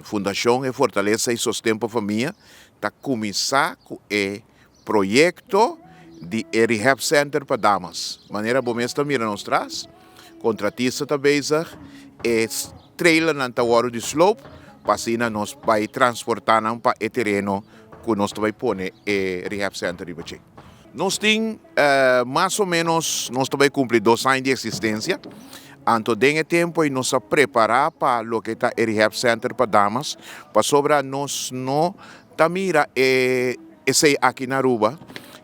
Fundação Fortaleza e Sustento Família está começar com o projeto de Rehab Center para damas. Maneira bom está mirando nos traz, contratista está bezig, trailer na tawaro de slope, para nós vai transportar para o terreno que nós vai pôr Rehab Center de Bachi. Nós temos mais ou menos, nós vai cumprir 2 anos de existência. Então, tem tempo e nos preparar para o que está o Rehab Center para damas, para sobre nós não mira esse aqui na Aruba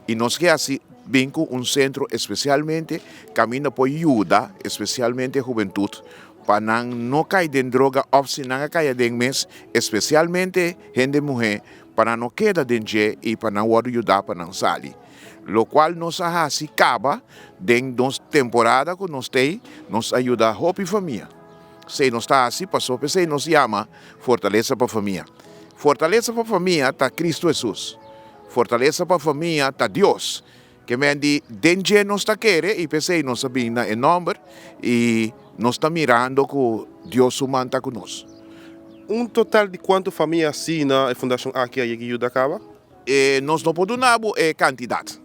e nós quer assim bem com centro especialmente caminho por ajuda, especialmente a juventude, para não cair em droga ou se não cair em mês, especialmente gente mulher, para não quedar dentro e para não ajudar para não sair. Lo qual nos assim acaba dentro da temporada que nós temos, nos ajuda a hope família. Se nós está assim, passou para se nos chama Fortaleza para a Família. Fortaleza para a Família está Cristo Jesus. Fortaleza para a Família está Deus. Que me diz, dentro nós está querendo e pensei nós sabemos o nome e nós está mirando que Deus humano está conosco. Total de quanto família assina a Fundação aqui que ajuda acaba? Nós não podemos dar quantidade.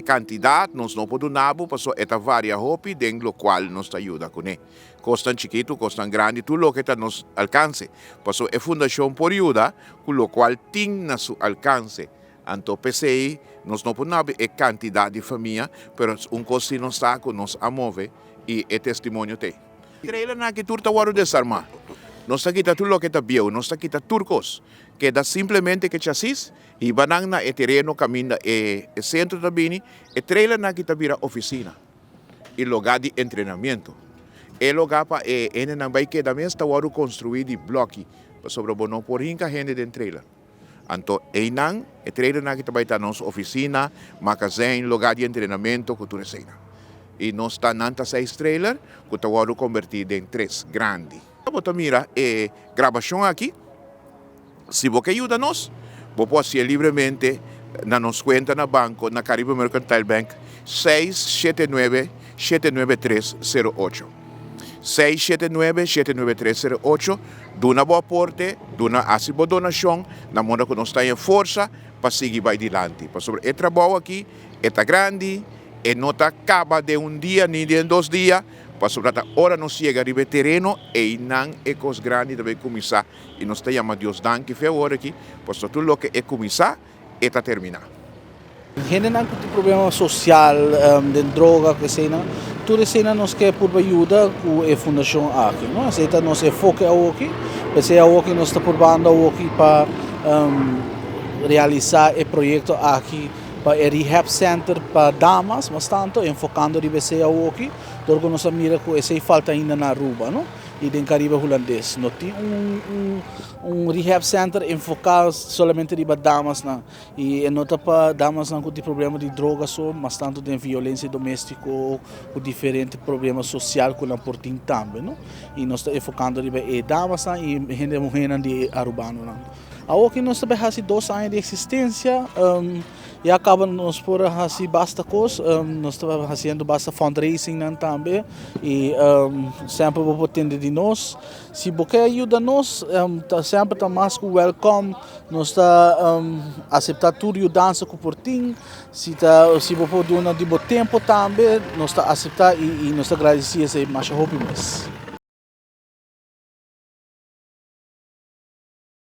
Quantidade nós não podemos dar, porque é várias roupas dentro do qual nos ajuda com ele. Costam chiquito, costam grande, tudo o que está nos alcance. Porque é fundação por ajuda, com o qual tem na seu alcance. Então, pensei, nós não podemos dar quantidade de família, mas coisa que nos está, que nos amove e é testemunho tem. Trailer na que turta waro desarmar. Nós está quita tudo o que está bio, nós está quita turcos, que dá simplesmente que chassis e banang na e terreno caminho e centro da bini, e trailer na kita vira oficina e lugar de treinamento. E lugar para ene na vai que da mesma está waro construir de bloque, sobre bono por hinca gente de trailer. Então, e trailer na kita vai estar nossa oficina, magazine, lugar de treinamento, cultura cena. E nós está nanta 6 trailer, que está waro convertido em 3 grandes. Você mira gravação aqui, se você ajuda nós, você pode ser livremente na nossa conta na banco, na Caribe Mercantile Bank, 679-79308. 679-79308, duna boa aporte, duna boa donação, na moda que nós está em força, para seguir vai adiante. Para sobre o trabalho aqui, é grande, e não acaba de dia, nem de 2 dias, para sobre a hora nos chega a terreno e não é coisa grande de começar. E nós te chamamos Deus danke fez agora aqui, para tudo o que é começar e está terminar. Gente não tem problema social, de droga, que seja, tudo isso nós quer por ajuda com a Fundação aqui, não? Aceita nós é foco aqui, porque aqui nós está por banda aqui para realizar o projeto aqui para o Rehab Center para damas, mas tanto enfocando de BC aqui, porque nós mira que essa falta ainda na Aruba, não? E em Caribe holandês, não tem Rehab Center enfocado somente de damas, não? E não para damas não tem problema de drogas, mas tanto de violência doméstica ou diferentes problemas sociais que não portem também, não? E nós estamos enfocando de damas e gente mulher de arubano, não? Aqui nós também temos 2 anos de existência. E acaba nos por assim basta coisa, nós estamos fazendo basta fundraising também e sempre vou potendo de nós. Se você ajuda nós, sempre está mais que welcome. Nós está aceitar tudo e dança com portinho. Se você pode dar de tempo também, nós está aceitar e nós agradecemos mais a